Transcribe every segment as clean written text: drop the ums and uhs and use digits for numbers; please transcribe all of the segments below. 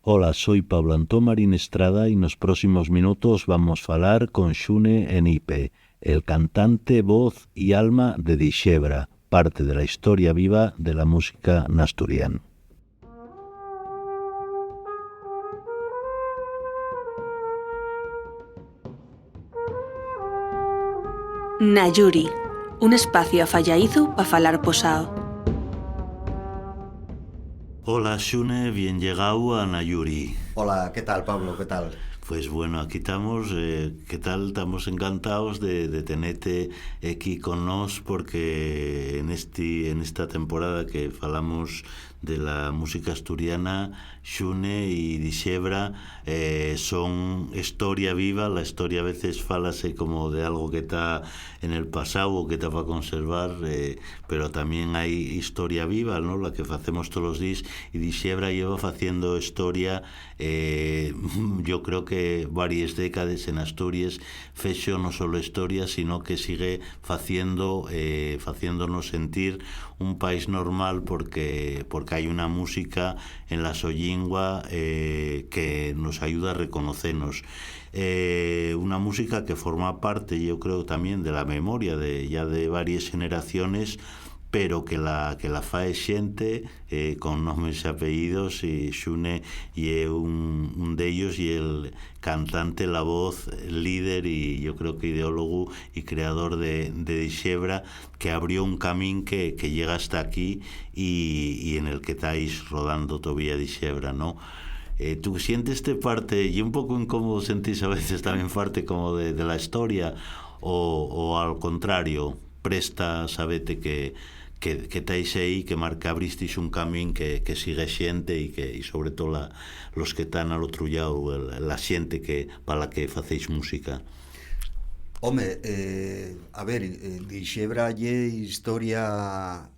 Hola, soy Pablo Antón Marín Estrada y nos próximos minutos vamos a falar con Xune Enipe, el cantante, voz y alma de Dixebra, parte de la historia viva de la música nasturiana. Nayuri, un espacio afallaízu pa falar posao. Hola Xune, bien llegado a Nayuri. Hola, ¿qué tal, Pablo? ¿Qué tal? Pues bueno, aquí estamos, ¿qué tal? Estamos encantados de tenerte aquí con nos porque en esta temporada que falamos de la música asturiana, Xune y Dixebra son historia viva. La historia a veces falase como de algo que está en el pasado o que está para conservar, pero también hay historia viva, ¿no? La que hacemos todos los días, y Dixebra lleva haciendo historia, yo creo que varias décadas en Asturias. Fexo no solo historia, sino que sigue haciéndonos sentir un país normal porque hay una música en la sollingua que nos ayuda a reconocernos. Una música que forma parte, yo creo, también de la memoria de varias generaciones, pero que la fae xente con nombres y apellidos, y Xune y un de ellos, y el cantante, la voz, el líder y yo creo que ideólogo y creador de Dixebra, que abrió un camino que llega hasta aquí y en el que estáis rodando todavía Dixebra, ¿no? ¿Tú sientes esta parte y un poco incómodo sentís a veces también parte como de la historia, o al contrario, presta sabete que estáis aí, que marca abristeis un camín que sigue xente y sobre todo los que están al outro lado, la xente para la que facéis música? Home, a ver, Dixebra lle historia,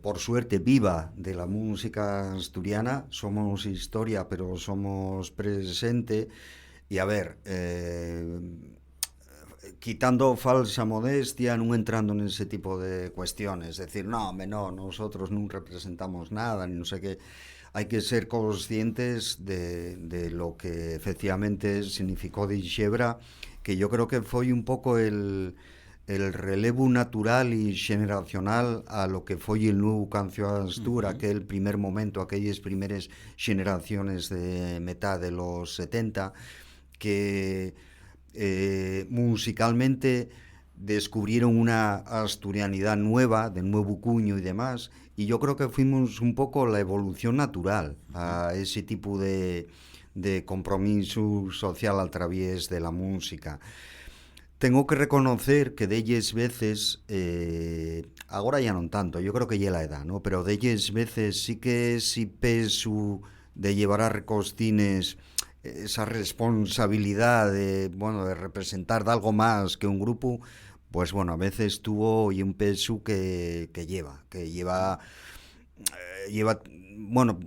por suerte, viva de la música asturiana. Somos historia, pero somos presente. Y a ver, quitando falsa modestia, non entrando nese tipo de cuestiones, decir, no, home, no, nosotros non representamos nada, ni non sei que. Hai que ser conscientes de lo que efectivamente significó Dixebra, que yo creo que foi un pouco el relevo natural y generacional a lo que foi el nuevo Cancio Astur, aquel primer momento, aquellas primeras generaciones de metade de los 70, que musicalmente descubrieron una asturianidad nueva, de nuevo cuño y demás, y yo creo que fuimos un poco la evolución natural a ese tipo de compromiso social a través de la música. Tengo que reconocer que delles veces, agora ya non tanto, yo creo que ya la edad, ¿no? Pero delles veces sí que si peso de llevar a recostines esa responsabilidad de, bueno, de representar de algo más que un grupo, pues bueno, a veces tuvo y un peso lleva, bueno,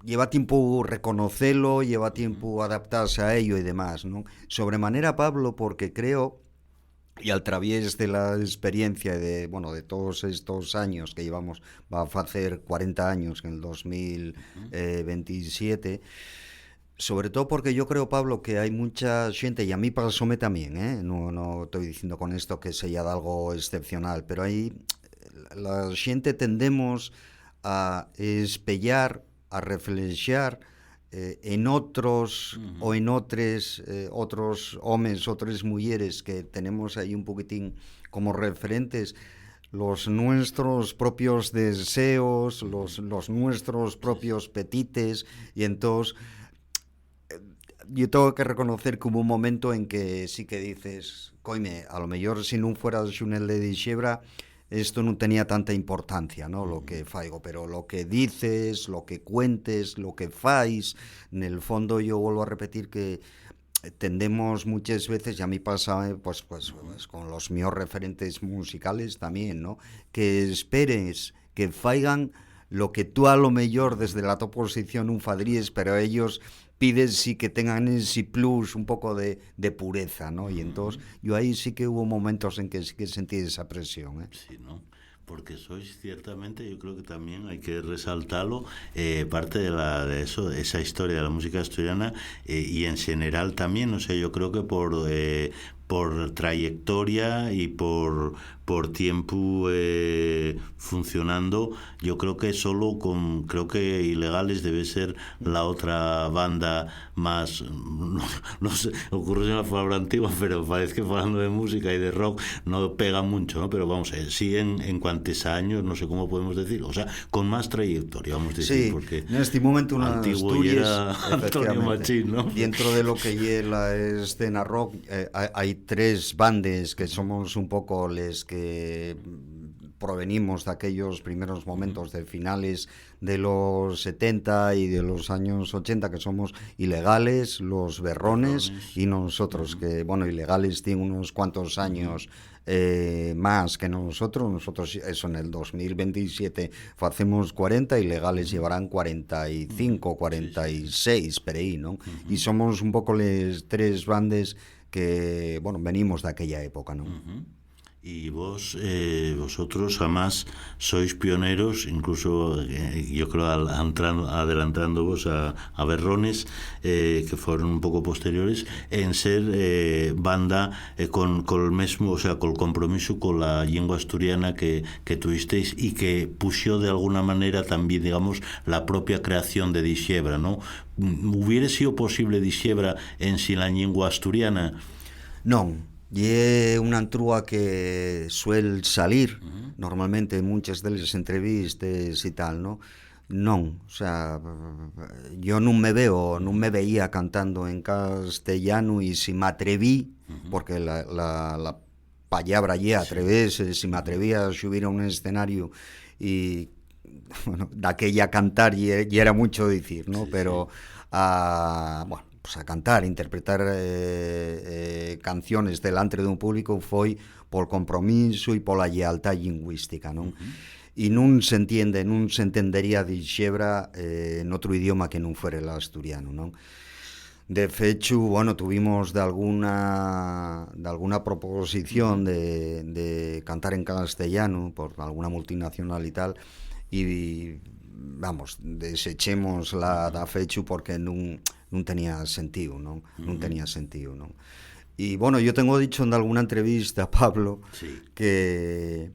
lleva tiempo reconocerlo, lleva tiempo adaptarse a ello y demás, ¿no? Sobremanera, Pablo, porque creo, y al través de la experiencia de, bueno, de todos estos años que llevamos, va a hacer 40 años en el 2027, sobre todo porque yo creo, Pablo, que hay mucha gente, y a mí pasóme también, no estoy diciendo con esto que sea de algo excepcional, pero hay, la gente tendemos a espellar, a reflexionar en otros o en otros hombres, otras mujeres que tenemos ahí un poquitín como referentes, los nuestros propios deseos, los nuestros propios petites, y entonces yo tengo que reconocer que hubo un momento en que sí que dices, coime, a lo mejor si no fuera Xunel de Dixebra, esto no tenía tanta importancia, ¿no? Lo que faigo, pero lo que dices, lo que cuentes, lo que fais, en el fondo yo vuelvo a repetir que tendemos muchas veces, y a mí pasa pues con los míos referentes musicales también, ¿no? Que esperes que faigan lo que tú a lo mejor desde la tu posición un fadríes, pero ellos pides sí que tengan ese plus un poco de pureza, ¿no? Y entonces yo ahí sí que hubo momentos en que sí que sentí esa presión, ¿eh? Sí, ¿no? porque sois ciertamente, yo creo que también hay que resaltarlo, parte de eso, esa historia de la música asturiana, y en general también, o sea, yo creo que por trayectoria y por tiempo funcionando, yo creo que creo que Ilegales debe ser la otra banda más, no sé, ocurre una palabra antigua, pero parece que hablando de música y de rock no pega mucho, ¿no? Pero vamos, sí en cuantos años, no sé cómo podemos decir, o sea, con más trayectoria, vamos a decir, Sí, porque en este momento una antiguo y Asturias, era Antonio Machín, ¿no? dentro de lo que es la escena rock, hay tres bandes que somos un poco les que provenimos de aquellos primeros momentos de finales de los 70 y de los años 80, que somos Ilegales, Los Berrones y nosotros, que bueno, Ilegales tiene unos cuantos años más que nosotros eso en el 2027 hacemos 40, Ilegales llevarán 45, 46 por ahí, ¿no? Y somos un poco les tres bandes que, bueno, venimos de aquella época, ¿no? Y vosotros además sois pioneros, incluso yo creo adelantando vos a Berrones, que fueron un poco posteriores, en ser banda con el mismo, o sea, con el compromiso con la lengua asturiana que tuvisteis y que pusió de alguna manera también, digamos, la propia creación de Dixebra, ¿no? ¿Hubiera sido posible Dixebra en sin la lengua asturiana? Non, é unha antrúa que suel salir normalmente en muchas deles entrevistas e tal, ¿no? Non, o sea, yo non me veía cantando en castellano y si me atreví, porque la palabra ya atreverse, si me atrevía a subir a un escenario y bueno, de aquella cantar y era mucho decir, ¿no? Pero bueno, pues a cantar, interpretar canciones delante de un público foi por compromiso e pola lealtad lingüística, non? E non se entendería Dixebra en outro idioma que non fuera el asturiano, non? De fecho, bueno, tuvimos de alguna proposición de cantar en castellano por alguna multinacional e tal, e vamos, desechemos la da fecho porque non tenía sentido, non? Non tenía sentido, non? E, bueno, yo tengo dicho en alguna entrevista, Pablo, Sí. que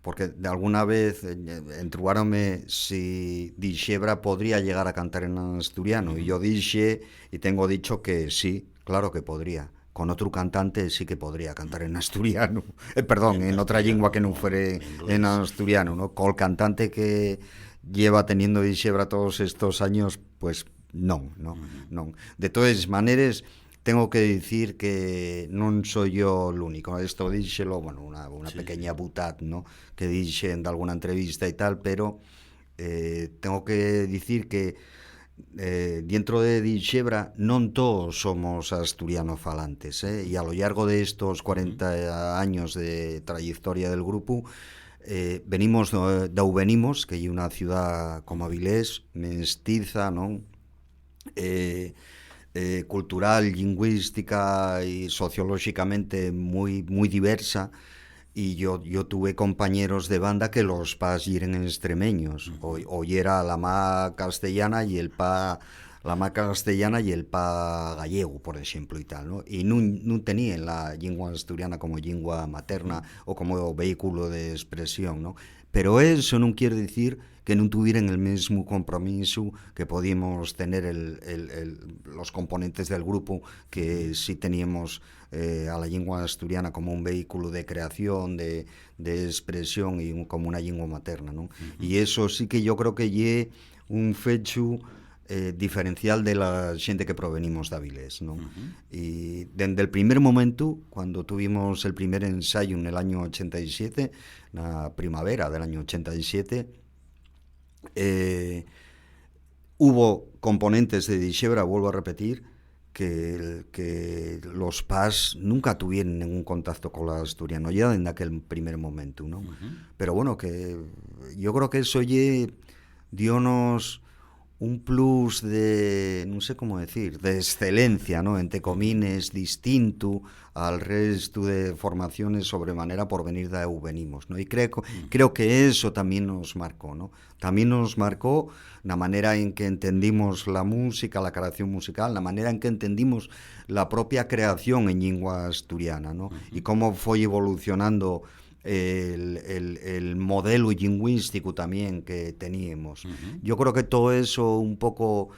porque de alguna vez entruáronme si Dixebra podría llegar a cantar en asturiano, y yo dije, y tengo dicho que sí, claro que podría. Con otro cantante sí que podría cantar en asturiano, perdón, en otra lengua que no fuera en asturiano, ¿no? Con el cantante que lleva teniendo Dixebra todos estos años, pues non. De todas maneras, tengo que decir que non soy yo el único. Esto díxelo, bueno, una pequeña butad, ¿no? Que dixe en alguna entrevista y tal, pero tengo que decir que dentro de Dixebra non todos somos asturiano falantes, e a lo largo de estos 40 años de trayectoria del grupo venimos venimos, que é unha ciudad como Avilés, mestiza, non? Cultural, lingüística y sociológicamente muy diversa, y yo tuve compañeros de banda que los pas eran extremeños, o era la ma castellana y el pa gallego, por ejemplo, y tal, ¿no? Y no tenían la lengua asturiana como lengua materna o como vehículo de expresión, ¿no? Pero eso non quiere decir que non tuvieran el mismo compromiso que podíamos tener los componentes del grupo, que sí teníamos a la lengua asturiana como un vehículo de creación, de expresión y como una lengua materna, ¿no? Y eso sí que yo creo que é un fecho diferencial de la xente que provenimos de Avilés, ¿no? Y desde el primer momento, cuando tuvimos el primer ensayo en el año 87, la primavera del año 87, hubo componentes de Dixebra, vuelvo a repetir, que los PAS nunca tuvieron ningún contacto con la asturiano ya en aquel primer momento, ¿no? Pero bueno, que yo creo que eso dionos un plus de, non sei como decir, de excelencia, ¿no? Entre comines, distinto al resto de formaciones sobremanera por venir da eu venimos, ¿no? Y creo que eso también nos marcó, ¿no? También nos marcó la manera en que entendimos la música, la creación musical, la manera en que entendimos la propia creación en lingua asturiana, ¿no? Y cómo fue evolucionando el modelo lingüístico también que teníamos. Yo creo que todo eso un poco,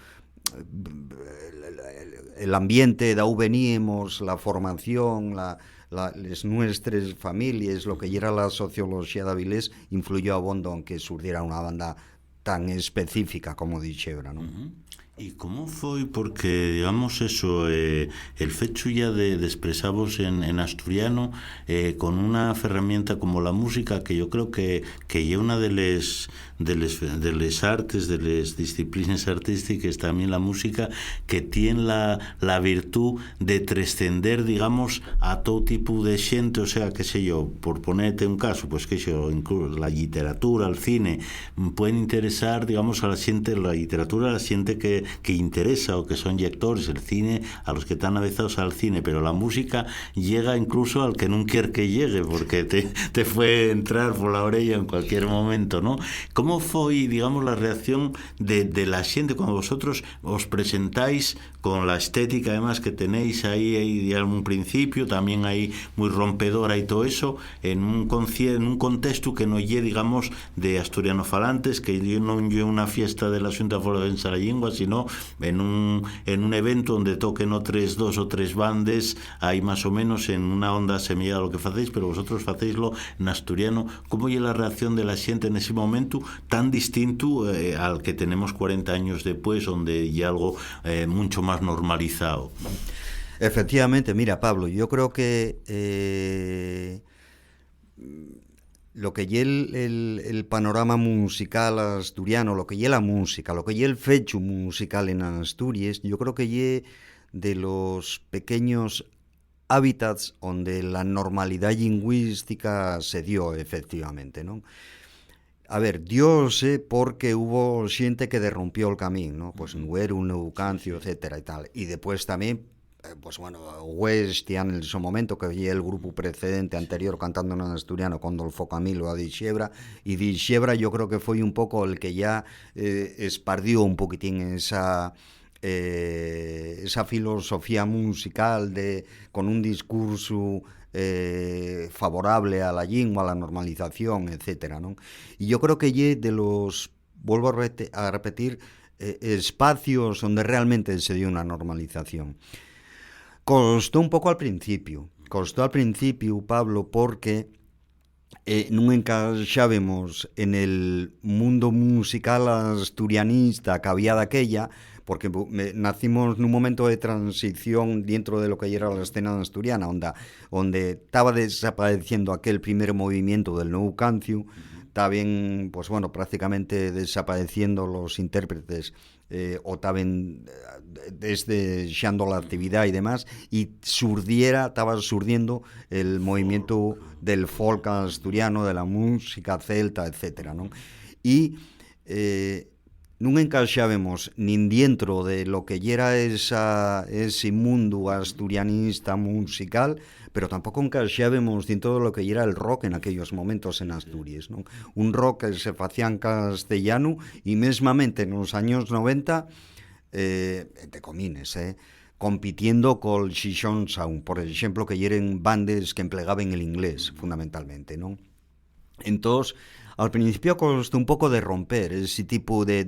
el ambiente de ahí veníamos, la formación, las nuestras familias, lo que era la sociología de Avilés, influyó a bondo en que surgiera una banda tan específica como Dixebra, ¿no? E como foi? Porque, digamos, eso, el fecho ya de expresavos en asturiano con una herramienta como la música, que yo creo que es una de les artes, de les disciplinas artísticas, también la música, que tiene la virtud de trascender, digamos, a todo tipo de xente. O sea, qué sé yo, por ponerte un caso, pues que yo, incluso la literatura, el cine, pueden interesar, digamos, a la xente, la literatura a la xente que interesa o que son lectores, el cine a los que están avezados al cine, pero la música llega incluso al que no quiere que llegue, porque te fue entrar por la orella en cualquier momento, ¿no? ¿Cómo fue, digamos, la reacción de la gente cuando vosotros os presentáis con la estética además que tenéis ahí en un principio, también ahí muy rompedora y todo eso, en un contexto que no lle, digamos, de asturianofalantes, que no lle una fiesta de la Xunta de Defensa de la Lingua, sino en un evento donde toquen dos o tres bandes, ahí más o menos en una onda semillada a lo que facéis, pero vosotros facéislo en asturiano. ¿Cómo lle la reacción de la xente en ese momento tan distinto al que tenemos 40 años después, donde ya algo mucho más normalizado? Efectivamente, mira, Pablo, yo creo que lo que lle el panorama musical asturiano, lo que lle la música, lo que lle el fecho musical en Asturias, yo creo que lle de los pequeños hábitats donde la normalidad lingüística se dio, efectivamente, ¿no? A ver, diose porque hubo xente que derrumpió el camino, ¿no? Pues Nuero, Neucancio, etcétera y tal. Y después también, pues bueno, Westian en su momento, que fue el grupo precedente anterior cantando en asturiano con Dolfo Camilo a Dixebra, y Dixebra yo creo que fue un poco el que ya espardió un poquitín esa filosofía musical con un discurso favorable a la lengua, a la normalización, etcétera, ¿no? Y yo creo que de los, vuelvo a repetir, espacios donde realmente se dio una normalización. Costó un poco al principio, Pablo, porque non encaixábamos en el mundo musical asturianista que había daquella, porque nacimos nun momento de transición dentro de lo que era la escena asturiana, onde estaba desapareciendo aquel primer movimiento del nou cancio, estaban, pues bueno, prácticamente desapareciendo los intérpretes o estaban dejando la actividad y demás, y estaba surdiendo el movimiento del folk asturiano, de la música celta, etcétera, ¿no? Y non encaixábamos nin dentro de lo que era ese mundo asturianista musical, pero tampouco encaixábamos dentro de lo que era el rock en aquellos momentos en Asturias, ¿no? Un rock que se facía en castellano y mesmamente nos años 90 de comines, compitiendo col Xixón Sound, por exemplo, que eran bandes que emplegaban el inglés fundamentalmente, ¿no? Entonces, al principio costó un poco de romper ese tipo de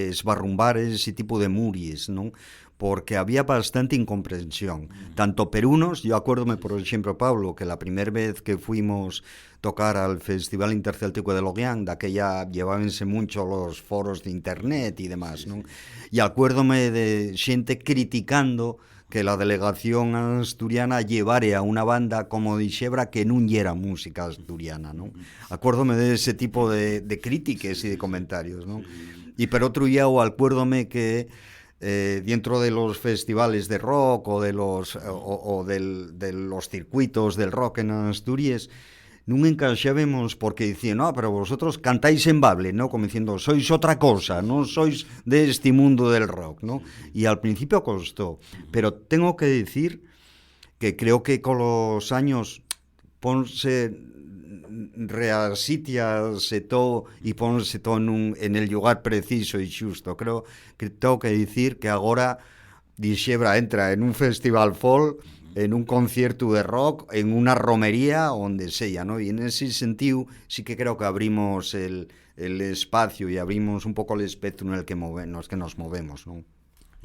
esbarrumbar ese tipo de muries, ¿no? Porque había bastante incomprensión, tanto per unos. Yo acuérdome, por ejemplo, Pablo, que la primera vez que fuimos tocar al Festival Intercéltico de Loguián, de aquella llevábanse mucho los foros de internet y demás, ¿no? Y acuérdome de xente criticando que la delegación asturiana llevare a una banda como Dixebra que non era música asturiana, ¿no? Acuérdome de ese tipo de críticas y de comentarios, ¿no? Y por otro lado, acuérdome que dentro de los festivales de rock o de los circuitos del rock en Asturias, non encaixábamos porque dicían, no, pero vosotros cantáis en bable, ¿no? Como diciendo, sois otra cosa, non sois de este mundo del rock, ¿no? Y al principio costó, pero tengo que decir que creo que con los años ponse reasitiase todo e ponse todo en el lugar preciso e xusto. Creo que tengo que dicir que agora Dixebra entra en un festival folk, en un concierto de rock, en una romería, onde sea, ¿no? Y en ese sentido sí que creo que abrimos el espacio y abrimos un poco el espectro en el que nos movemos, ¿no?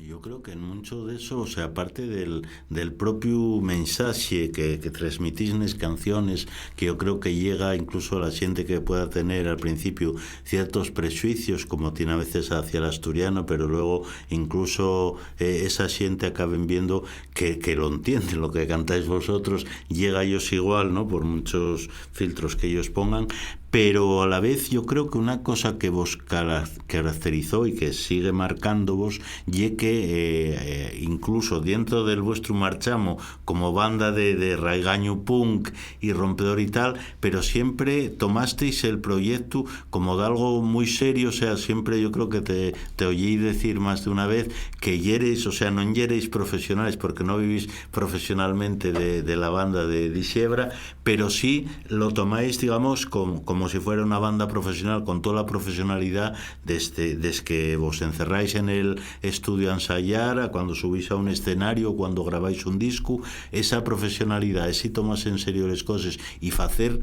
Yo creo que en mucho de eso, o sea, aparte del propio mensaje que transmitís en las canciones, que yo creo que llega incluso a la gente que pueda tener al principio ciertos prejuicios, como tiene a veces hacia el asturiano, pero luego incluso esa gente acaben viendo que lo entienden, lo que cantáis vosotros, llega a ellos igual, ¿no? Por muchos filtros que ellos pongan, pero a la vez yo creo que una cosa que vos caracterizó y que sigue marcándoos y que incluso dentro del vuestro marchamo como banda de raigaño punk y rompedor y tal, pero siempre tomasteis el proyecto como de algo muy serio, o sea, siempre yo creo que te oí decir más de una vez que yereis, o sea, no yereis profesionales porque no vivís profesionalmente de la banda de Dixebra, pero sí lo tomáis, digamos, como si fuera una banda profesional, con toda la profesionalidad desde que vos encerráis en el estudio a ensayar, a cuando subís a un escenario, cuando grabáis un disco, esa profesionalidad, ese tomas en serio las cosas y hacer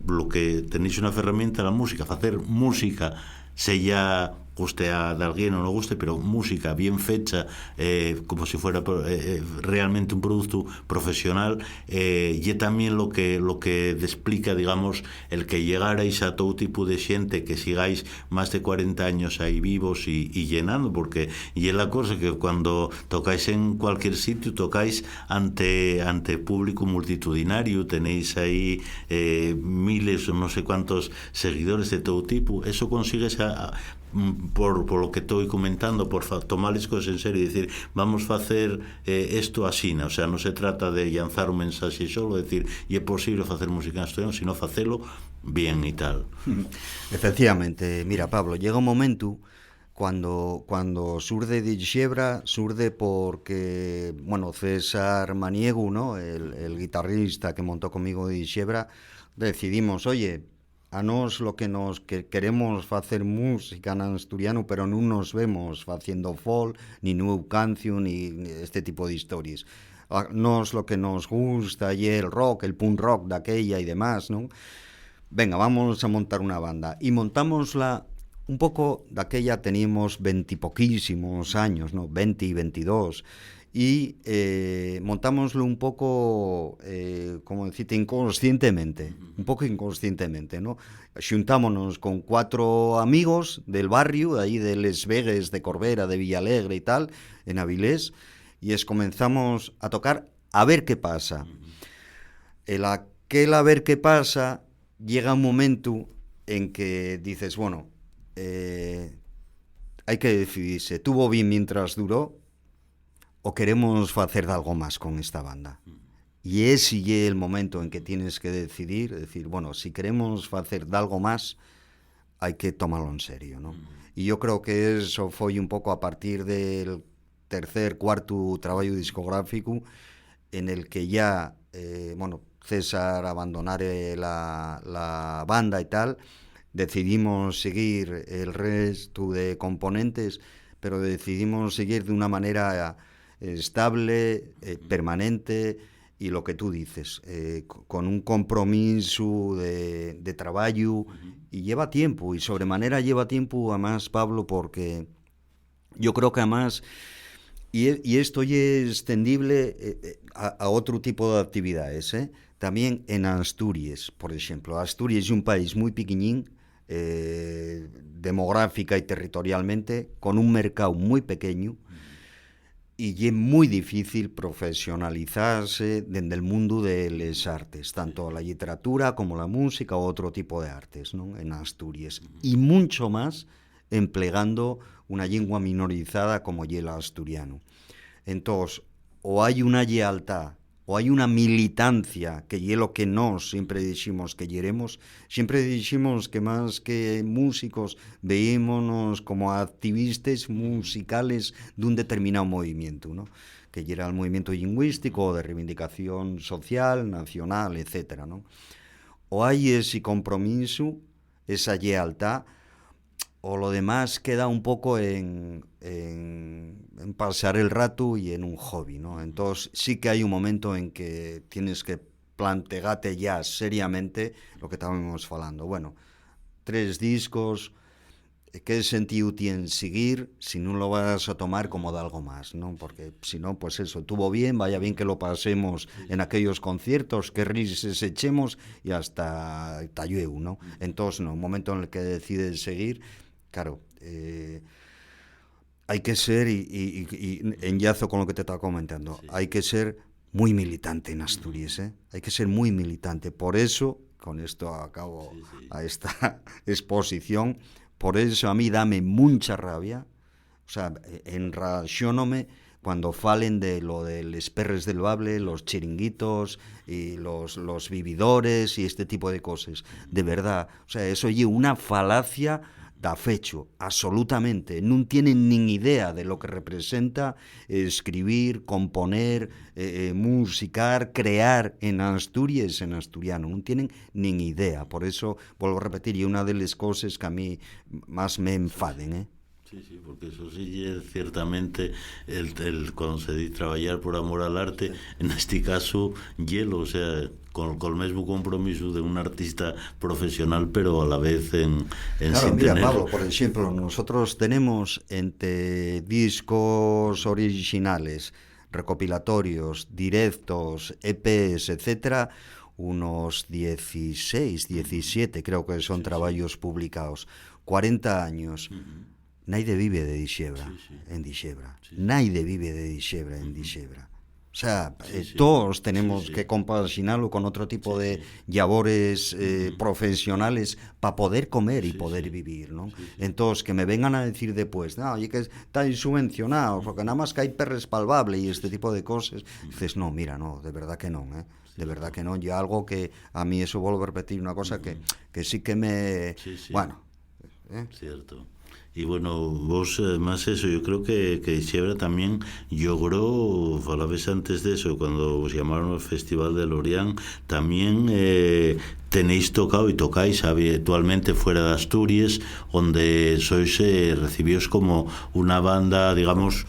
lo que tenéis una herramienta, la música, hacer música, sea guste a alguien o no guste, pero música bien fecha, como si fuera realmente un producto profesional, y también lo que explica, digamos, el que llegarais a todo tipo de gente, que sigáis más de 40 años ahí vivos y llenando, porque y es la cosa que cuando tocáis en cualquier sitio, tocáis ante público multitudinario, tenéis ahí miles o no sé cuántos seguidores de todo tipo, eso consigues por lo que estoy comentando, por tomar las cosas en serio y decir, vamos a hacer esto así, ¿no? O sea, no se trata de lanzar un mensaje solo, decir, y es posible hacer música en asturiano, sino hacerlo bien y tal. Efectivamente, mira, Pablo, llega un momento cuando surde Dixebra, surde porque, bueno, César Maniego, ¿no? El guitarrista que montó conmigo Dixebra, decidimos, oye, a nos lo que queremos facer música en asturiano, pero non nos vemos facendo folk, ni new canción, ni este tipo de historias. A nos lo que nos gusta y el rock, el punk rock daquella y demás, ¿no? Venga, vamos a montar una banda. Y montámosla un poco, daquella teníamos 20 poquísimos años, ¿no? 20 y 22. Y montámoslo un poco, como decirte, inconscientemente, un poco inconscientemente, ¿no? Xuntámonos con 4 amigos del barrio, de ahí de Les Vegues, de Corbera, de Villalegre y tal, en Avilés, y comenzamos a tocar a ver qué pasa. El aquel a ver qué pasa, llega un momento en que dices, bueno, hay que decidirse, ¿tuvo bien mientras duró? ¿O queremos hacer algo más con esta banda? Y ese es el momento en que tienes que decidir, decir, bueno, si queremos hacer algo más, hay que tomarlo en serio, ¿no? Y yo creo que eso fue un poco a partir del tercer, cuarto trabajo discográfico, en el que ya, bueno, César abandonare la banda y tal, decidimos seguir el resto de componentes, pero decidimos seguir de una manera estable, permanente y lo que tú dices, con un compromiso de trabajo, y lleva tiempo, y sobremanera lleva tiempo, además, Pablo, porque yo creo que además, y esto ya es extendible a otro tipo de actividades, también en Asturias, por ejemplo. Asturias es un país muy pequeñín, demográfica y territorialmente, con un mercado muy pequeño, y es muy difícil profesionalizarse desde el mundo de las artes, tanto la literatura como la música o otro tipo de artes, ¿no? En Asturias, y mucho más empleando una lengua minorizada como el asturiano. Entonces, o hay una lealtad o hay una militancia que es lo que nos siempre decimos que queremos, siempre decimos que más que músicos veímonos como activistas musicales de un determinado movimiento, ¿no? Que era el movimiento lingüístico de reivindicación social, nacional, etcétera, ¿no? O hay ese compromiso, esa lealtad, o lo demás queda un poco en pasar el rato y en un hobby, ¿no? Entonces sí que hay un momento en que tienes que plantearte ya seriamente lo que estábamos hablando. Bueno, 3 discos, ¿qué sentido tiene seguir si no lo vas a tomar como de algo más, ¿no? Porque si no, pues eso, tuvo bien, vaya bien que lo pasemos en aquellos conciertos, que risas echemos y hasta tallueu, ¿no? Entonces, no, un momento en el que decides seguir, claro, hay que ser, y enlazo con lo que te estaba comentando, hay que ser muy militante en Asturias, ¿eh? Hay que ser muy militante. Por eso, con esto acabo a esta exposición, por eso a mí dame mucha rabia, o sea, enraciónome cuando falen de lo de los perres del bable, los chiringuitos y los vividores y este tipo de cosas. De verdad, o sea, eso es una falacia da fecho, absolutamente. No tienen ni idea de lo que representa escribir, componer, musicar, crear en Asturias, en asturiano. No tienen ni idea. Por eso, vuelvo a repetir, y una de las cosas que a mí más me enfaden, ¿eh? Sí, porque eso sí es ciertamente cuando se dice trabajar por amor al arte, en este caso, hielo, o sea, con el mismo compromiso de un artista profesional, pero a la vez claro, sin mira, tener... Pablo, por ejemplo, nosotros tenemos entre discos originales, recopilatorios, directos, EPs, etcétera, unos 16, 17, creo que son trabajos publicados, 40 años. Nadie vive de Dixebra en Dixebra. Nadie vive de Dixebra en Dixebra. O sea, todos tenemos que compaginarlo con otro tipo de labores profesionales para poder comer y poder vivir, ¿no? Entonces, que me vengan a decir después, no, oye, que estáis subvencionados, porque nada más que hay perres palpable y este tipo de cosas, dices, no, mira, no, de verdad que no, ¿eh? De verdad que no. Y algo que a mí eso vuelvo a repetir, una cosa que sí que me... Bueno. Cierto. Y bueno, vos más eso, yo creo que Dixebra también logró, falabes antes de eso, cuando os llamaron al Festival de Lorient, también tenéis tocado y tocáis habitualmente fuera de Asturias, donde sois recibidos como una banda, digamos,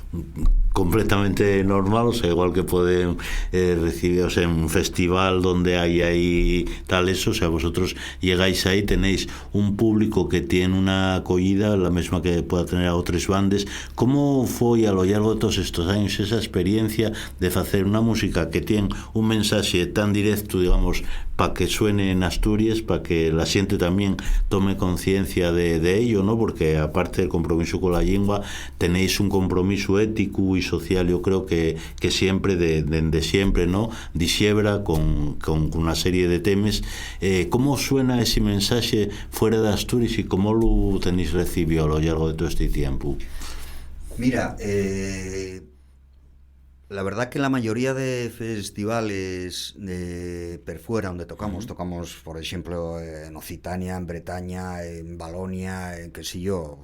completamente normal, o sea, igual que pueden recibiros en un festival donde hay ahí tal eso, o sea, vosotros llegáis ahí, tenéis un público que tiene una acogida, la misma que pueda tener a otras bandas. ¿Cómo fue a lo largo de todos estos años esa experiencia de hacer una música que tiene un mensaje tan directo, digamos, para que suene en Asturias, para que la gente también tome conciencia de ello, ¿no? Porque aparte del compromiso con la lengua, tenéis un compromiso ético y social, yo creo que siempre, de siempre, ¿no? Dixebra con una serie de temas. ¿Cómo suena ese mensaje fuera de Asturias y cómo lo tenéis recibido a lo largo de todo este tiempo? Mira, la verdad que la mayoría de festivales per fuera donde tocamos, por ejemplo, en Occitania, en Bretaña, en Valonia, en qué sé yo,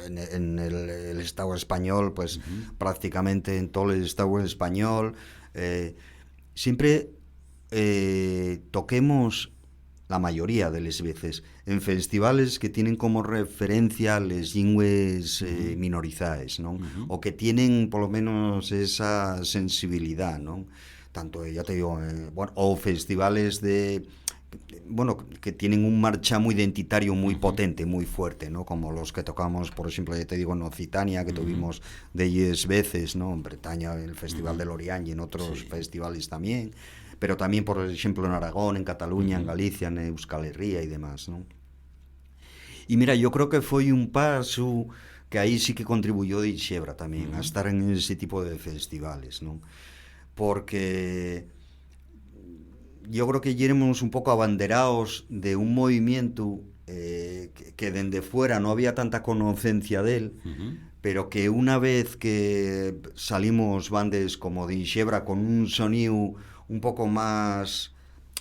en el Estado español, pues prácticamente en todo el Estado español, siempre toquemos la mayoría de las veces en festivales que tienen como referencia las lingües minorizadas, ¿no? O que tienen por lo menos esa sensibilidad, ¿no? Tanto, ya te digo, bueno, o festivales que tienen un marchamo identitario muy potente, muy fuerte, ¿no? Como los que tocamos, por ejemplo, ya te digo, en Occitania, que tuvimos 10 veces, ¿no? En Bretaña, en el Festival de Lorient y en otros festivales también, pero también, por ejemplo, en Aragón, en Cataluña, en Galicia, en Euskal Herria y demás, ¿no? Y mira, yo creo que fue un paso que ahí sí que contribuyó Dixebra también, a estar en ese tipo de festivales, ¿no? Porque yo creo que éramos un poco abanderados de un movimiento que desde fuera no había tanta conocencia de él, pero que una vez que salimos bandas como Dixebra con un sonido un pouco máis,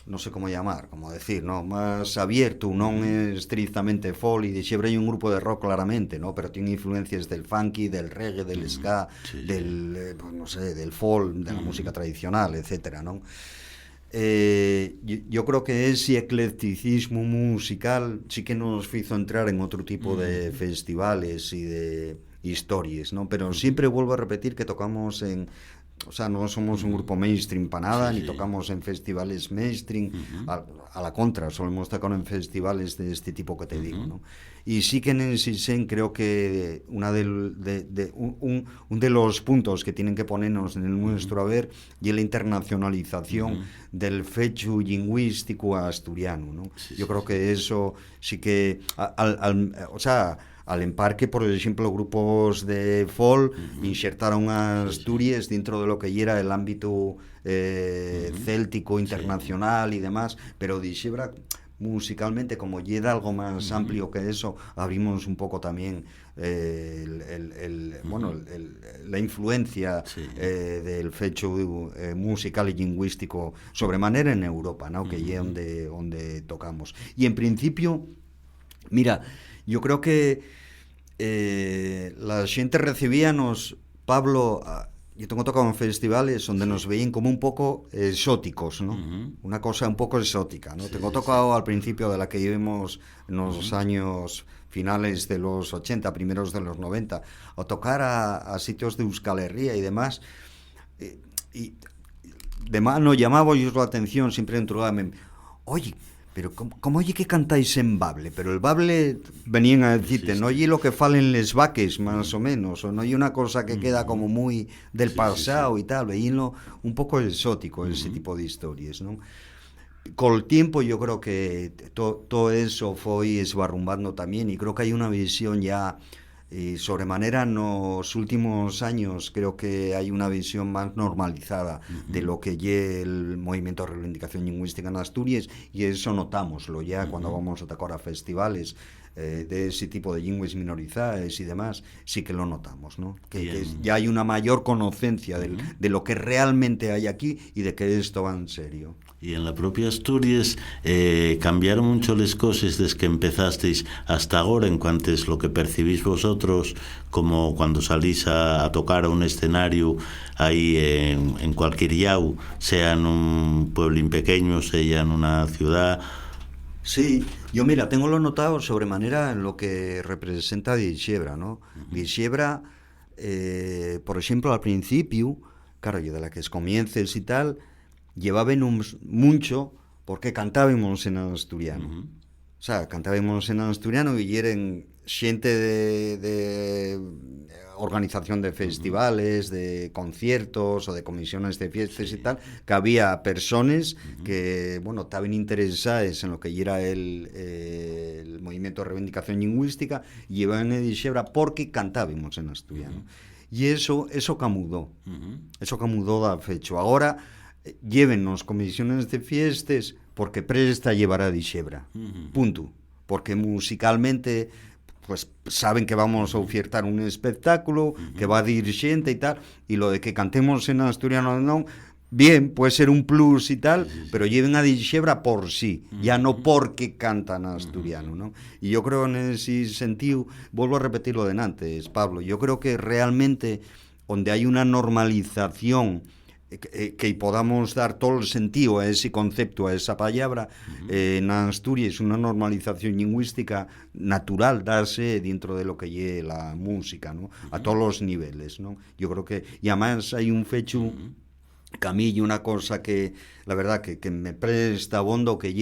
non sei como llamar, como decir, ¿no? Más abierto, non é estrictamente folk, e de xebre hai un grupo de rock claramente, ¿no? Pero tiene influencias del funky, del reggae, del ska, del, no sé, del folk, de la música tradicional, etcétera, ¿no? Yo creo que ese eclecticismo musical sí que nos hizo entrar en otro tipo de festivales y de historias, ¿no? Pero siempre vuelvo a repetir que tocamos en... O sea, no somos un grupo mainstream para nada, ni tocamos en festivales mainstream, a la contra, solo hemos tocado en festivales de este tipo que te digo, ¿no? Y sí que en el Sisen creo que un de los puntos que tienen que ponernos en nuestro haber y la internacionalización del fecho lingüístico asturiano, ¿no? Yo creo que eso sí que, o sea, al emparque, por ejemplo, grupos de folk insertaron a Asturias dentro de lo que era el ámbito céltico, internacional y demás, pero de Xebra musicalmente, como llega algo más amplio que eso, abrimos un poco también la influencia del fecho musical y lingüístico sobremanera en Europa, ¿no? Que es donde tocamos. Y en principio, mira, yo creo que la gente recibíanos, Pablo, yo tengo tocado en festivales donde nos veían como un poco exóticos, ¿no? Una cosa un poco exótica, ¿no? Tengo tocado al principio de la que llevamos en los años finales de los 80, primeros de los 90, a tocar a sitios de Euskal Herria y demás, y de mano llamaba yo la atención, siempre entraba, oye, pero ¿cómo oye que cantáis en bable? Pero el bable venían a decirte, no oye lo que falen les vaques, más o menos, o no hay una cosa que queda como muy del pasado y tal, veíanlo un poco exótico, ese tipo de historias, ¿no? Con el tiempo yo creo que todo eso fue esbarrumbando también, y creo que hay una visión ya sobremanera en los últimos años. Creo que hay una visión más normalizada de lo que es el movimiento de reivindicación lingüística en Asturias, y eso notámoslo ya cuando vamos a tocar a festivales de ese tipo de lenguas minorizadas y demás, sí que lo notamos, ¿no? Que ya hay una mayor conocencia de lo que realmente hay aquí y de que esto va en serio. Y en la propia Asturias cambiaron mucho las cosas desde que empezasteis hasta ahora, en cuanto es lo que percibís vosotros, como cuando salís a tocar a un escenario ahí en cualquier llau, sea en un pueblín pequeño, sea en una ciudad. Sí, yo mira, tengo lo notado sobremanera en lo que representa Dixebra, ¿no? Dixebra, por ejemplo, al principio, claro, yo de la que comiences y tal, llevábamos mucho porque cantábamos en asturiano. O sea, cantábamos en asturiano y eran gente de organización de festivales, de conciertos o de comisiones de fiestas y tal, que había personas que, bueno, estaban interesadas en lo que era el movimiento de reivindicación lingüística, y llevaban a Dixebra porque cantábamos en asturiano. Y eso camudó. Eso camudó da fecho. Ahora llévennos comisiones de fiestas porque presta llevar a Dixebra. Punto. Porque musicalmente pues saben que vamos a ofertar un espectáculo, que va a ir xente y tal, y lo de que cantemos en asturiano non, bien, puede ser un plus y tal, pero lleven a Dixebra por sí, ya no porque cantan asturiano, ¿no? Y yo creo en ese sentido, vuelvo a repetir lo de antes, Pablo, yo creo que realmente donde hay una normalización que podamos dar todo el sentido a ese concepto, a esa palabra, en Asturias una normalización lingüística natural darse dentro de lo que es la música, ¿no? A todos los niveles, ¿no? Yo creo que, y además hay un fecho que a mí, una cosa que la verdad que me presta bondo, que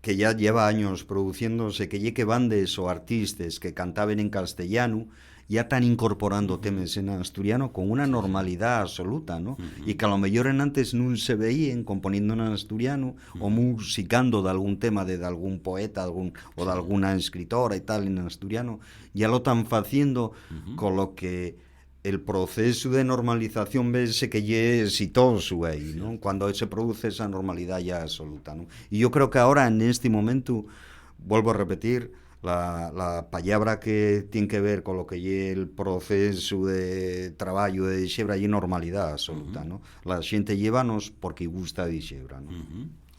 ya lleva años produciéndose, que bandes o artistas que cantaban en castellano ya están incorporando temas en asturiano con una normalidad absoluta, ¿no? Y que a lo mejor en antes no se veían componiendo en asturiano o musicando de algún tema de algún poeta o de alguna escritora y tal en asturiano, ya lo están haciendo, con lo que el proceso de normalización ves que ya es exitoso ahí, ¿no? Cuando se produce esa normalidad ya absoluta, ¿no? Y yo creo que ahora en este momento, vuelvo a repetir, la palabra que tiene que ver con lo que es el proceso de trabajo de dixebra y normalidad absoluta, ¿no? La gente llévanos porque gusta de dixebra, ¿no?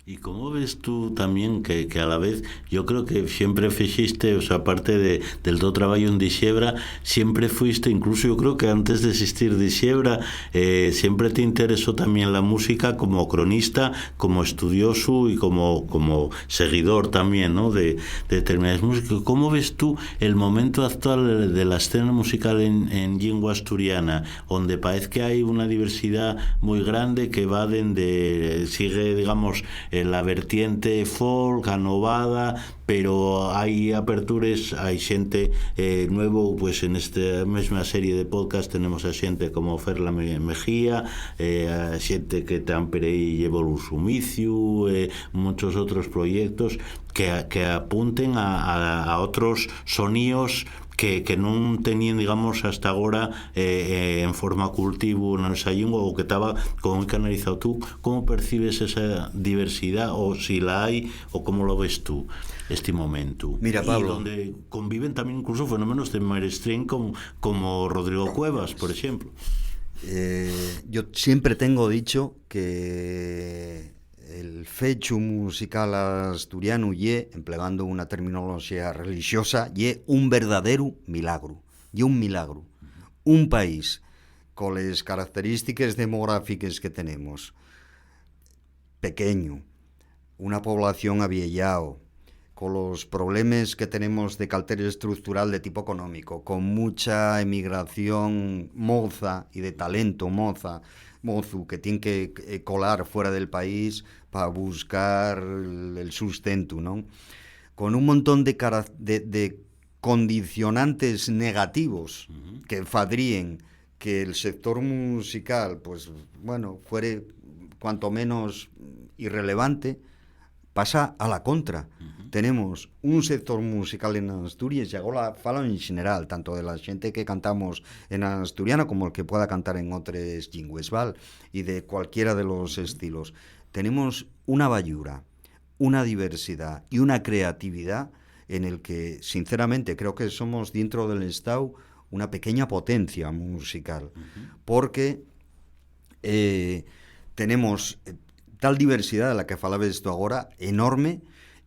¿Y cómo ves tú también que a la vez, yo creo que siempre fixiste, o sea, aparte del tu trabajo en Dixebra, siempre fuiste, incluso yo creo que antes de existir Dixebra, siempre te interesó también la música como cronista, como estudioso y como seguidor también, ¿no? de determinadas músicas. ¿Cómo ves tú el momento actual de la escena musical en lengua asturiana, donde parece que hay una diversidad muy grande que va sigue, digamos, la vertiente folk, anovada, pero hay aperturas, hay xente nuevo, pues en esta mesma serie de podcast tenemos a xente como Ferla Mejía, a xente que tampere lleva o sumicio, muchos otros proyectos que apunten a otros sonidos que non tenían, digamos, hasta agora en forma cultivo na nosa lingua, ou que estaba como canalizado. Tú como percibes esa diversidad, ou si la hai, ou como lo ves tú este momento? Mira, Pablo, y donde conviven también incluso fenómenos de mainstream como Rodrigo Cuevas, por ejemplo. Yo siempre tengo dicho que el fecho musical asturiano ye, empleando una terminología religiosa, ye un verdadero milagro. Ye un milagro. Un país con las características demográficas que tenemos, pequeño, una población aviellao, con los problemas que tenemos de carácter estructural de tipo económico, con mucha emigración moza y de talento mozo que tiene que colar fuera del país para buscar el sustento, ¿no? Con un montón de condicionantes negativos que fadríen que el sector musical, pues bueno, fuere cuanto menos irrelevante, pasa a la contra. Tenemos un sector musical en Asturias, y ahora falo en general, tanto de la gente que cantamos en asturiano como el que pueda cantar en otras lingües, ¿vale? Y de cualquiera de los estilos. Tenemos una bayura, una diversidad y una creatividad en el que, sinceramente, creo que somos dentro del Estado una pequeña potencia musical, porque tenemos tal diversidad de la que falaba esto ahora, enorme,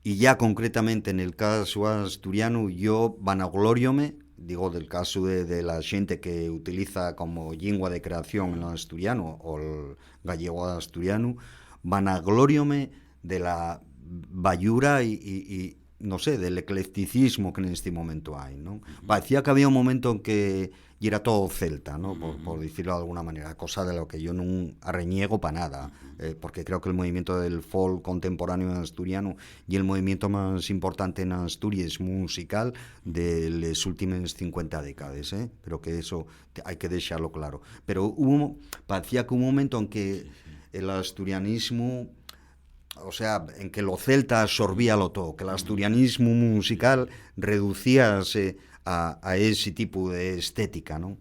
y ya concretamente en el caso asturiano yo vanagloriome, digo del caso de la gente que utiliza como lengua de creación el asturiano o el gallego asturiano, vanagloriome de la bayura y no sé, del eclecticismo que en este momento hay, ¿no? Parecía que había un momento en que y era todo celta, ¿no? Por decirlo de alguna manera, cosa de lo que yo no arreniego para nada, porque creo que el movimiento del folk contemporáneo asturiano y el movimiento más importante en Asturias musical de las últimas 50 décadas, pero que eso hay que dejarlo claro. Pero parecía que un momento en que el asturianismo, o sea, en que lo celta absorbía lo todo, que el asturianismo musical reducíase a ese tipo de estética, ¿no?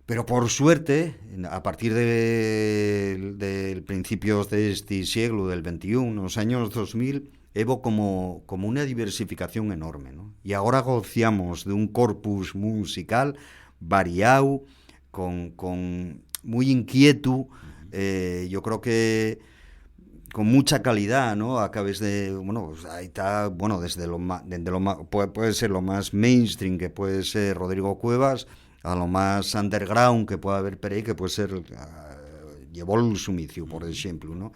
Pero por suerte, a partir de principios de este siglo, del XXI, los años 2000, hubo como una diversificación enorme, ¿no? Y ahora gozamos de un corpus musical variado, con muy inquieto, yo creo que con mucha calidad, ¿no? A través de, bueno, pues ahí está, bueno, desde lo más puede ser lo más mainstream, que puede ser Rodrigo Cuevas, a lo más underground que puede haber por ahí, que puede ser Llevó el Sumicio, por ejemplo, ¿no?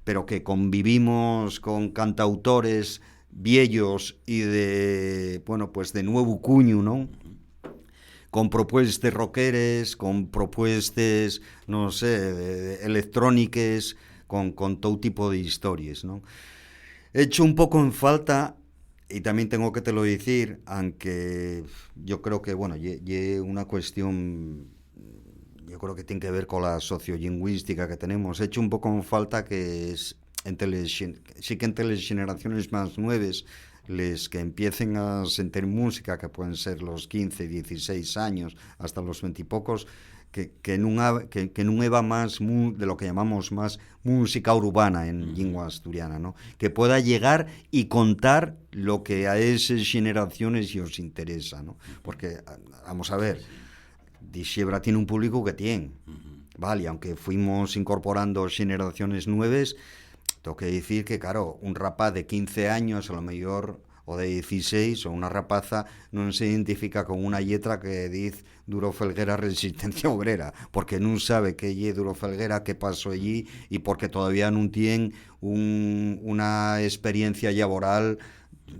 Pero que convivimos con cantautores viejos y de, bueno, pues de nuevo cuño, ¿no? Con propuestas rockeres, con propuestas, no sé, electrónicas, con todo tipo de historias, ¿no? He hecho un poco en falta, y también tengo que te lo decir, aunque yo creo que, bueno, y una cuestión, yo creo que tiene que ver con la sociolingüística que tenemos. He hecho un poco en falta que sí que entre las generaciones más nuevas, les que empiecen a sentir música, que pueden ser los 15, 16 años, hasta los 20 y pocos, que non eva máis de lo que llamamos máis música urbana en lingua asturiana, ¿no? Que pueda llegar y contar lo que a esas generaciones os interesa, ¿no? Porque, vamos a ver, Dixebra tiene un público que tiene, vale, aunque fuimos incorporando generaciones nuevas, tengo que decir que, claro, un rapaz de 15 años, a lo mejor, o de 16, o una rapaza, non se identifica con una letra que dice Duro Felguera Resistencia Obrera, porque non sabe que lle Duro Felguera, que pasó allí, y porque todavía non tiene una experiencia laboral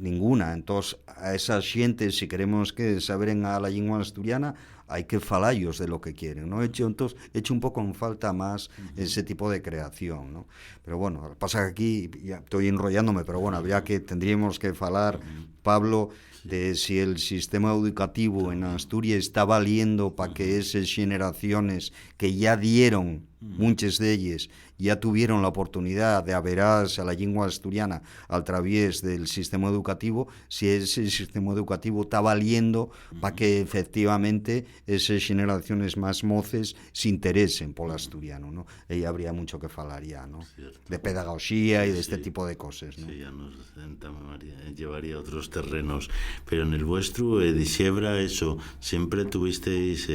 ninguna. Entonces, a esas xentes, si queremos que saberen a la lingua asturiana, hay que falallos de lo que quieren, ¿no? Entonces, hecho un poco en falta más ese tipo de creación, ¿no? Pero bueno, pasa que aquí, ya estoy enrollándome, pero bueno, tendríamos que falar, Pablo, de si el sistema educativo en Asturias está valiendo para que esas generaciones que ya dieron, muchas de ellas, ya tuvieron la oportunidad de averarse a la lengua asturiana a través del sistema educativo, si ese sistema educativo está valiendo para que efectivamente esas generaciones más moces se interesen por el asturiano, ¿no? Y habría mucho que falar ya, ¿no? Cierto. De pedagogía y de este tipo de cosas, ¿no? Sí, ya nos llevaría a otros terrenos. Pero en el vuestro, Dixebra, eso, siempre tuvisteis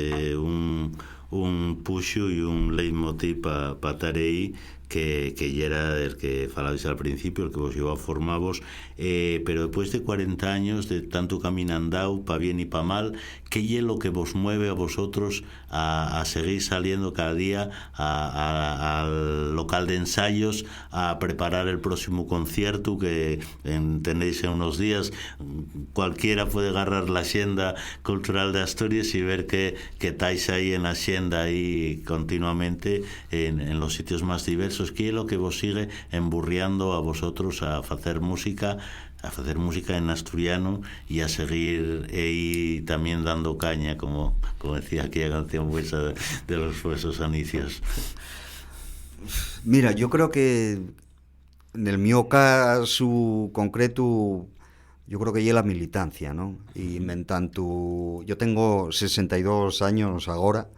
un puxo y un leitmotiv para estar ahí, que ya era el que falabais al principio, el que vos llevaba formavos, pero después de 40 años de tanto camino andado, para bien y para mal, ¿qué es lo que vos mueve a vosotros a seguir saliendo cada día al local de ensayos, a preparar el próximo concierto que tenéis en unos días? Cualquiera puede agarrar la agenda cultural de Asturias y ver que estáis ahí en la agenda ahí continuamente en los sitios más diversos. ¿Qué es lo que vos sigue emburriando a vosotros a hacer música en asturiano y a seguir ahí también dando caña, como decía aquella canción vuesa de los huesos anicios? Mira, yo creo que en el mío caso concreto, yo creo que ya la militancia, ¿no? Y en tanto, yo tengo 62 años ahora,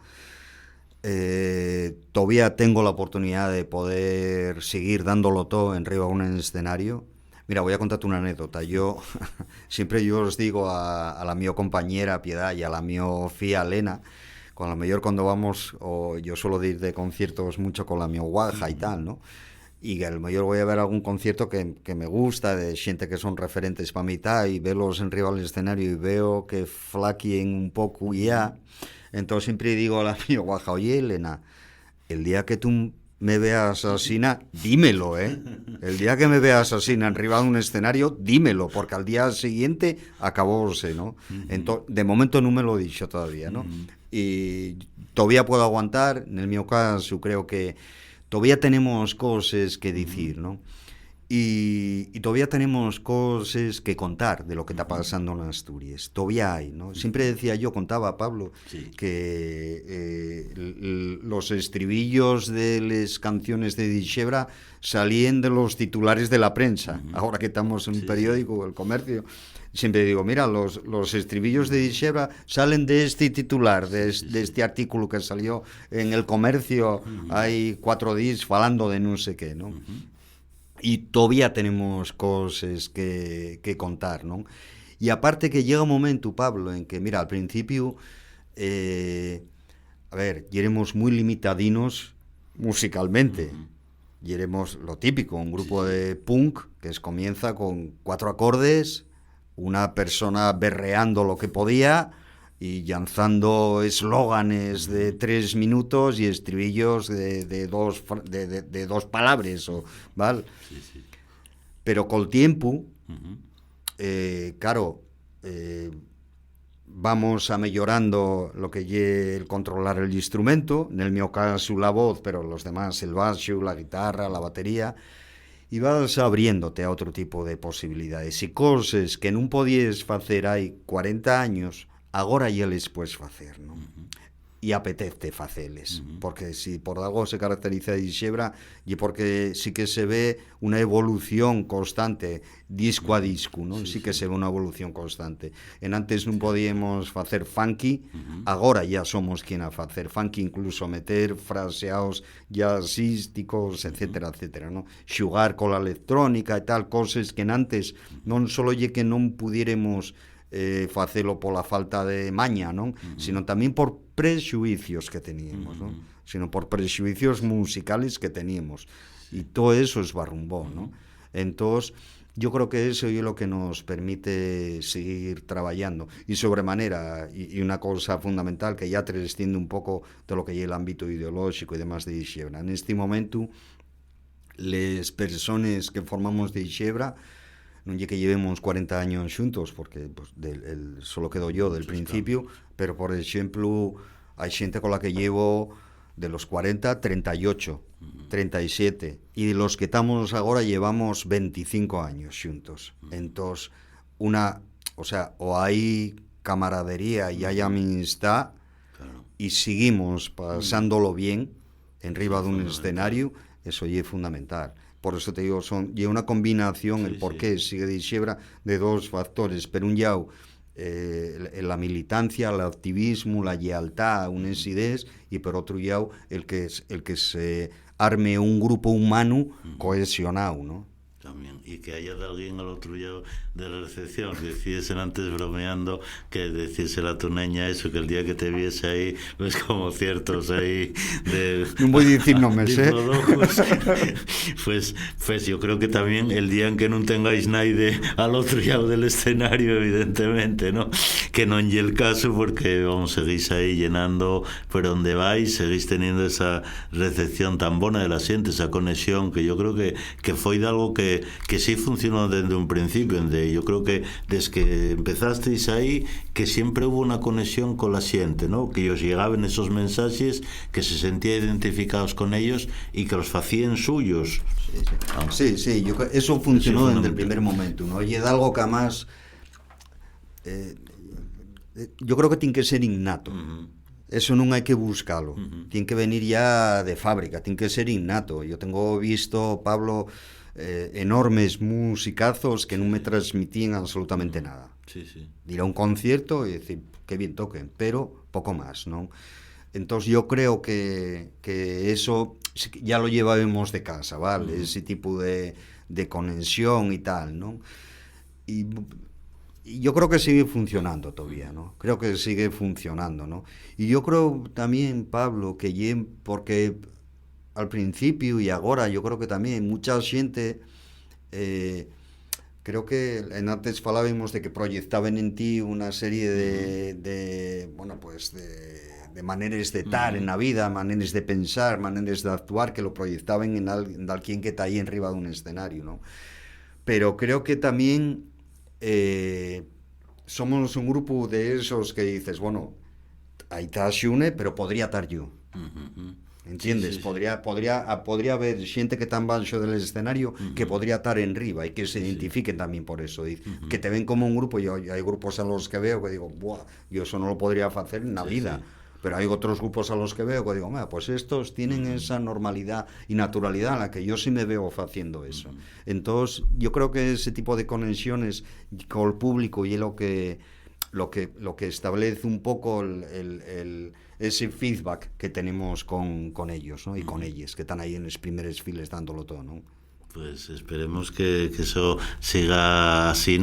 todavía tengo la oportunidad de poder seguir dándolo todo en arriba de un escenario. Mira, voy a contarte una anécdota. Yo siempre os digo a la mi compañera Piedad y a la mi fía Elena, con la mayor cuando vamos, o yo suelo ir de conciertos mucho con la mi guaja y tal, ¿no? Y al mayor voy a ver algún concierto que me gusta, de gente que son referentes para mí y tal, y verlos en arriba del escenario y veo que flaquien un poco ya. Entonces siempre digo a la mi guaja, oye Elena, el día que tú me veas asesina, dímelo, ¿eh? El día que me veas asesina arriba de un escenario, dímelo, porque al día siguiente acabóse, ¿no? Entonces, de momento no me lo he dicho todavía, ¿no? Y todavía puedo aguantar. En el mío caso creo que todavía tenemos cosas que decir, ¿no? Y todavía tenemos cosas que contar de lo que está pasando en Asturias. Todavía hay, ¿no? Siempre decía yo, contaba a Pablo, Sí. que los estribillos de las canciones de Dixebra salían de los titulares de la prensa. Ahora que estamos en un periódico, El Comercio, siempre digo, mira, los estribillos de Dixebra salen de este titular, de este artículo que salió en El Comercio, hay 4 días falando de no sé qué, ¿no? Y todavía tenemos cosas que contar, ¿no? Y aparte que llega un momento, Pablo, en que, mira, al principio, a ver, éramos muy limitadinos musicalmente. Y éramos lo típico, un grupo de punk que comienza con 4 acordes, una persona berreando lo que podía y lanzando eslóganes de 3 minutos y estribillos de dos palabras, ¿vale? Sí. Pero con el tiempo, claro, vamos a mejorando lo que es el controlar el instrumento, en el mío caso la voz, pero los demás el bajo, la guitarra, la batería, y vas abriéndote a otro tipo de posibilidades y cosas que no podías hacer hay 40 años, ahora ya les puedes hacer, ¿no? e apetece faceles, porque si por algo se caracteriza a Dixebra e porque sí que se ve unha evolución constante disco a disco, non? Sí que se ve unha evolución constante. En antes non podíamos facer funky, agora ya somos quien a facer funky, incluso meter fraseados jazzísticos, etcétera, etcétera, non? Xugar cola electrónica e tal, coses que en antes non só lle que non pudiéramos facelo pola falta de maña, non? Sino tamén por prexuicios que teníamos, non? Sino por prexuicios musicales que teníamos. E todo eso esbarrumbó, non? Entón, yo creo que eso é lo que nos permite seguir traballando. E sobremanera, e unha cousa fundamental que ya trasciende un pouco de lo que é el ámbito ideolóxico e demás de Dixebra. Neste momento, les personas que formamos Dixebra, non lle que llevemos 40 años xuntos, porque pues, solo quedo yo del principio, pero por exemplo, hai xente con la que llevo de los 40, 38, 37, y de los que estamos agora llevamos 25 años xuntos. Entón, o hai camaradería e hai amistad, e seguimos pasándolo bien en riba dun escenario, eso é fundamental. Por eso te digo, é unha combinación, el porqué sigue Dixebra, de dos factores. Per un llau, la militancia, el activismo, la lealtad, unes idees, e per outro llau, el que se arme un grupo humano cohesionado, ¿no? También, y que haya de alguien al otro lado de la recepción, que deciesen antes bromeando, que decírsela a tu niña eso, que el día que te viese ahí, ves como ciertos ahí de... No voy a decir nombres, pues yo creo que también el día en que no tengáis nadie al otro lado del escenario, evidentemente, ¿no? Que no en el caso, porque vamos, seguís ahí llenando por donde vais, seguís teniendo esa recepción tan buena de la gente, esa conexión, que yo creo que fue de algo que sí funcionó desde un principio. Yo creo que desde que empezasteis ahí, que siempre hubo una conexión con la gente, ¿no? Que os llegaban esos mensajes, que se sentían identificados con ellos y que los hacían suyos. Sí, eso funcionó desde el primer momento, ¿no? Y es algo que además yo creo que tiene que ser innato. Eso non hai que buscalo. Tiene que venir ya de fábrica, tiene que ser innato. Yo tengo visto, Pablo, enormes musicazos que non me transmitían absolutamente nada. Ir a un concierto e decir, que bien toquen, pero pouco máis, non? Entón, yo creo que eso ya lo llevábamos de casa, ¿vale? Ese tipo de conexión y tal, ¿no? Y yo creo que sigue funcionando todavía, ¿no? Creo que sigue funcionando, ¿no? Y yo creo también, Pablo, que porque al principio y ahora yo creo que también mucha xente creo que antes falábamos de que proyectaban en ti una serie de maneras de estar en la vida, maneras de pensar, maneras de actuar, que lo proyectaban en alguien que está ahí arriba de un escenario, ¿no? Pero creo que también somos un grupo de esos que dices, bueno, ahí está Xune, pero podría estar yo. ¿Entiendes? Sí. Podría haber xente que está en baixo del escenario que podría estar en riba y que se identifiquen también por eso. Que te ven como un grupo. Yo hay grupos a los que veo que digo, buah, yo eso no lo podría hacer en la vida. Pero hay otros grupos a los que veo que digo, pues estos tienen esa normalidad y naturalidad en la que yo sí me veo haciendo eso. Entonces, yo creo que ese tipo de conexiones con el público y lo que establece un poco ese feedback que tenemos con ellos, ¿no? Y con ellas, que están ahí en los primeros files dándolo todo, ¿no? Pues esperemos que eso siga así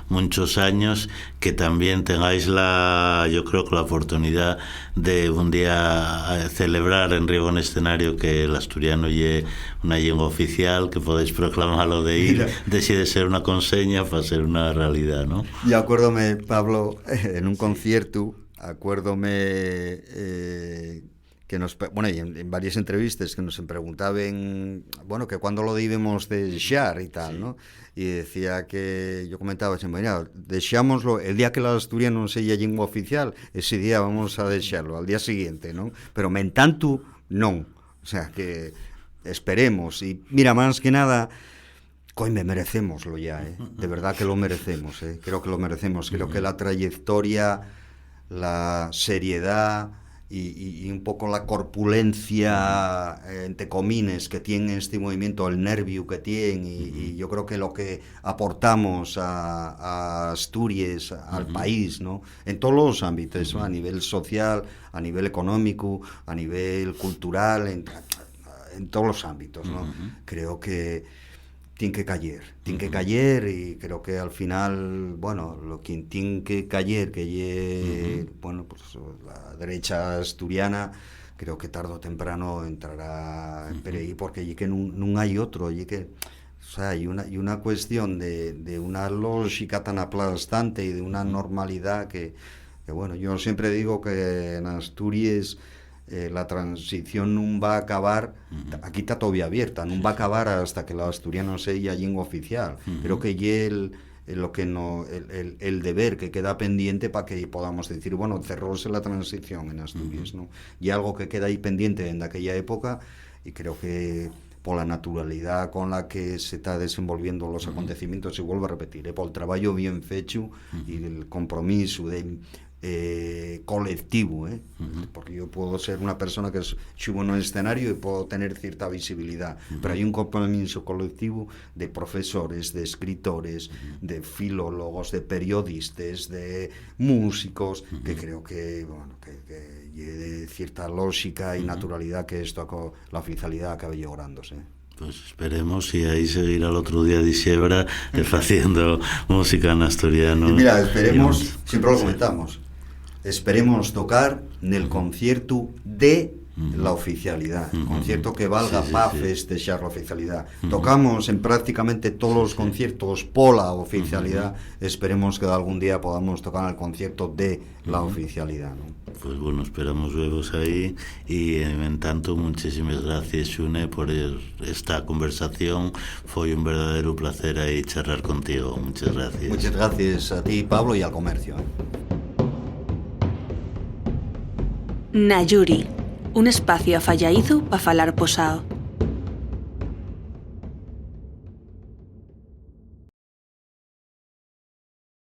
muchos años, que también tengáis yo creo que la oportunidad de un día celebrar en Riego en escenario que el asturiano es una lengua oficial, que podéis proclamarlo de ir, de ser una conseña para ser una realidad, ¿no? Yo acuérdome, Pablo, en un concierto, que en varias entrevistas que nos preguntaban, que cuándo lo debemos dejar y tal, ¿no? Y decía que, yo comentaba siempre, mira, dejámoslo, el día que el asturiano sea lengua oficial, ese día vamos a dejarlo, al día siguiente, ¿no? Pero mentanto, no. O sea, que esperemos. Y mira, más que nada, merecémoslo ya, ¿eh? De verdad que lo merecemos, ¿eh? Creo que lo merecemos. Creo que la trayectoria, la seriedad, y un poco la corpulencia, entre comines, que tiene este movimiento, el nervio que tiene, y yo creo que lo que aportamos a Asturias, al país, ¿no? En todos los ámbitos, ¿no? A nivel social, a nivel económico, a nivel cultural, en todos los ámbitos, ¿no? Creo que tiene que caer y creo que al final, bueno, lo que tiene que caer, bueno, pues la derecha asturiana, creo que tarde o temprano entrará en PRI, porque allí que no hay otro, allí que, o sea, hay una cuestión de una lógica tan aplastante y de una normalidad que bueno, yo siempre digo que en Asturias la transición no va a acabar, aquí está todavía abierta, no va a acabar hasta que el asturiano sea lengua oficial. Creo que lo que no, el deber que queda pendiente para que podamos decir, bueno, cerróse la transición en Asturias, ¿no? Y algo que queda ahí pendiente en aquella época, y creo que por la naturalidad con la que se está desenvolviendo los acontecimientos, se vuelve a repetir, por el trabajo bien hecho y el compromiso de colectivo, porque yo puedo ser una persona que subo en un escenario y puedo tener cierta visibilidad, pero hay un compromiso colectivo de profesores, de escritores, de filólogos, de periodistas, de músicos, que creo que, bueno, que de cierta lógica y naturalidad que esto, la oficialidad acabe lográndose. Pues esperemos y ahí seguirá el otro día de Xebra haciendo música en asturiano. Y mira, esperemos, siempre lo comentamos, esperemos tocar en el concierto de la oficialidad, concierto que valga para festejar la oficialidad. Tocamos en prácticamente todos los conciertos por la oficialidad, esperemos que algún día podamos tocar en el concierto de la oficialidad, ¿no? Pues bueno, esperamos veros ahí y en tanto muchísimas gracias, Xune, por esta conversación. Fue un verdadero placer ahí charlar contigo. Muchas gracias. Muchas gracias a ti, Pablo, y al comercio. Nayuri, un espacio afallaizu para falar posao.